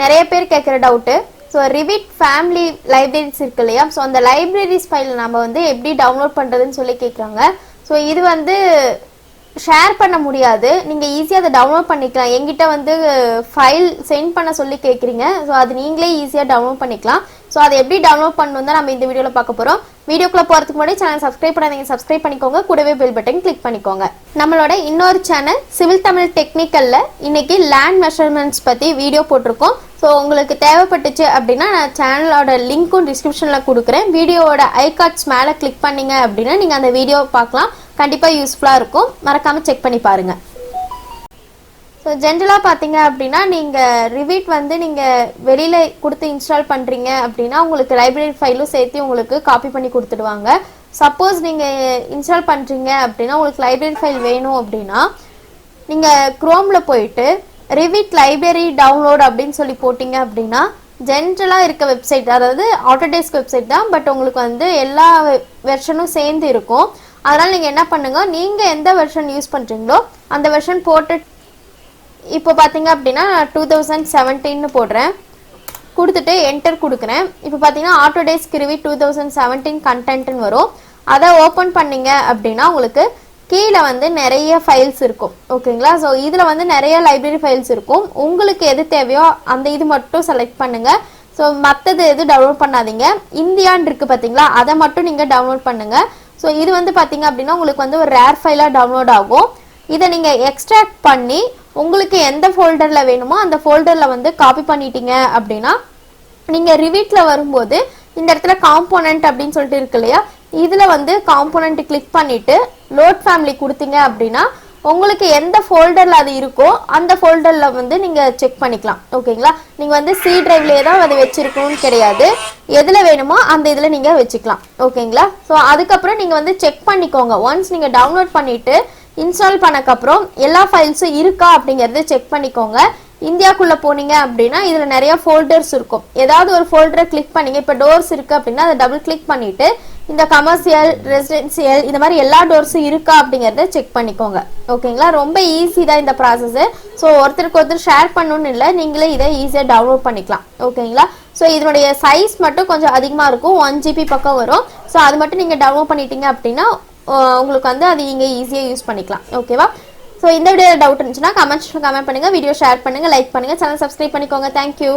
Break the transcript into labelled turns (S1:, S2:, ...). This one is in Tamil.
S1: நிறைய பேர் கேட்குற doubt. So Revit family libraries இருக்கு இல்லையா, ஸோ அந்த லைப்ரரிஸ் ஃபைல் நம்ம வந்து எப்படி டவுன்லோட் பண்ணுறதுன்னு சொல்லி கேட்குறாங்க. ஸோ இது வந்து ஷேர் பண்ண முடியாது, நீங்கள் ஈஸியாக அதை டவுன்லோட் பண்ணிக்கலாம். எங்கிட்ட வந்து ஃபைல் சென்ட் பண்ண சொல்லி கேட்குறீங்க, ஸோ அது நீங்களே ஈஸியாக டவுன்லோட் பண்ணிக்கலாம். ஸோ அதை எப்படி டவுன்லோட் பண்ணணும் தான் நம்ம இந்த வீடியோவில் பார்க்க போகிறோம். வீடியோக்குள்ளே போகிறதுக்கு முன்னாடி சேனல் சப்ஸ்கிரைப் பண்ணாதீங்க, சப்ஸ்கிரைப் பண்ணிக்கோங்க, கூடவே பெல் பட்டன் கிளிக் பண்ணிக்கோங்க. நம்மளோட இன்னொரு சேனல் சிவில் தமிழ் டெக்னிக்கலில் இன்னைக்கு லேண்ட் மெஷர்மெண்ட்ஸ் பற்றி வீடியோ போட்டிருக்கோம். ஸோ உங்களுக்கு தேவைப்பட்டுச்சு அப்படின்னா நான் சேனலோட லிங்க்கும் டிஸ்கிரிப்ஷனில் கொடுக்குறேன். வீடியோவோட ஐகார்ட்ஸ் மேலே கிளிக் பண்ணிங்க அப்படின்னா நீங்கள் அந்த வீடியோவை பார்க்கலாம். கண்டிப்பாக யூஸ்ஃபுல்லாக இருக்கும், மறக்காமல் செக் பண்ணி பாருங்கள். ஸோ ஜென்ரலாக பார்த்தீங்க அப்படின்னா நீங்கள் ரிவிட் வந்து நீங்கள் வெளியில் கொடுத்து இன்ஸ்டால் பண்ணுறீங்க அப்படின்னா உங்களுக்கு லைப்ரரி ஃபைலும் சேர்த்து உங்களுக்கு காப்பி பண்ணி கொடுத்துடுவாங்க. சப்போஸ் நீங்கள் இன்ஸ்டால் பண்ணுறீங்க அப்படின்னா உங்களுக்கு லைப்ரரி ஃபைல் வேணும் அப்படின்னா நீங்கள் க்ரோமில் போயிட்டு ரிவிட் லைப்ரரி டவுன்லோட் அப்படின்னு சொல்லி போட்டிங்க அப்படின்னா ஜென்ரலாக இருக்க வெப்சைட், அதாவது ஆட்டோடெஸ்க் வெப்சைட் தான், பட் உங்களுக்கு வந்து எல்லா வெர்ஷனும் சேர்ந்து இருக்கும். அதனால் நீங்கள் என்ன பண்ணுங்கள், நீங்கள் எந்த வெர்ஷன் யூஸ் பண்ணுறீங்களோ அந்த வெர்ஷன் போட்டு இப்போ பார்த்தீங்க அப்படின்னா 2017 போடுறேன், கொடுத்துட்டு என்டர் கொடுக்குறேன். இப்போ பார்த்தீங்கன்னா ஆட்டோடெஸ்க் ரிவிட் 2017 கண்டென்ட்னு வரும். அதை ஓப்பன் பண்ணிங்க அப்படின்னா உங்களுக்கு கீழே வந்து நிறைய ஃபைல்ஸ் இருக்கும். ஓகேங்களா, ஸோ இதில் வந்து நிறைய லைப்ரரி ஃபைல்ஸ் இருக்கும். உங்களுக்கு எது தேவையோ அந்த இது மட்டும் செலக்ட் பண்ணுங்கள். ஸோ மற்றது எது டவுன்லோட் பண்ணாதீங்க. இந்தியான்னு இருக்குது பார்த்தீங்களா, அதை மட்டும் நீங்கள் டவுன்லோட் பண்ணுங்கள். ஸோ இது வந்து பார்த்தீங்க அப்படின்னா உங்களுக்கு வந்து ஒரு ரேர் ஃபைலாக டவுன்லோட் ஆகும். இதை நீங்கள் எக்ஸ்ட்ராக்ட் பண்ணி உங்களுக்கு எந்த ஃபோல்டரில் வேணுமோ அந்த ஃபோல்டரில் வந்து காப்பி பண்ணிட்டீங்க அப்படின்னா நீங்கள் ரிவிட்டில் வரும்போது இந்த இடத்துல காம்போனன்ட் அப்படின்னு சொல்லிட்டு இருக்கு இல்லையா, இதில் வந்து காம்போனன்ட் கிளிக் பண்ணிவிட்டு லோட் ஃபேமிலி கொடுத்தீங்க அப்படின்னா உங்களுக்கு எந்த ஃபோல்டரில் அது இருக்கோ அந்த ஃபோல்டரில் வந்து நீங்கள் செக் பண்ணிக்கலாம். ஓகேங்களா, நீங்கள் வந்து சி டிரைவ்லேயே தான் அது வச்சுருக்கணும்னு கிடையாது, எதில் வேணுமோ அந்த இதில் நீங்கள் வச்சுக்கலாம். ஓகேங்களா, ஸோ அதுக்கப்புறம் நீங்கள் வந்து செக் பண்ணிக்கோங்க. ஒன்ஸ் நீங்கள் டவுன்லோட் பண்ணிவிட்டு இன்ஸ்டால் பண்ணக்கப்புறம் எல்லா ஃபைல்ஸும் இருக்கா அப்படிங்கிறத செக் பண்ணிக்கோங்க. இந்தியாக்குள்ளே போனீங்க அப்படின்னா இதில் நிறைய ஃபோல்டர்ஸ் இருக்கும். ஏதாவது ஒரு ஃபோல்டரை கிளிக் பண்ணிங்க, இப்போ டோர்ஸ் இருக்குது அப்படின்னா அதை டபுள் கிளிக் பண்ணிவிட்டு இந்த கமர்ஷியல், ரெசிடென்சியல், இந்த மாதிரி எல்லா டோர்ஸும் இருக்கா அப்படிங்கிறத செக் பண்ணிக்கோங்க. ஓகேங்களா, ரொம்ப ஈஸி தான் இந்த ப்ராசஸ்ஸு. ஸோ ஒருத்தருக்கு ஒருத்தர் ஷேர் பண்ணணும்னு இல்லை, நீங்களே இதை ஈஸியாக டவுன்லோட் பண்ணிக்கலாம். ஓகேங்களா, ஸோ இதனுடைய சைஸ் மட்டும் கொஞ்சம் அதிகமாக இருக்கும், 1 GB பக்கம் வரும். ஸோ அது மட்டும் நீங்கள் டவுன்லோட் பண்ணிட்டீங்க அப்படின்னா உங்களுக்கு வந்து அது நீங்கள் ஈஸியாக யூஸ் பண்ணிக்கலாம். ஓகேவா, ஸோ இந்த வீடியோ டவுட் இருந்துச்சுன்னா கமெண்ட் பண்ணுங்கள், வீடியோ ஷேர் பண்ணுங்கள், லைக் பண்ணுங்கள், சேனல் சப்ஸ்கிரைப் பண்ணிக்கோங்க. தேங்க்யூ.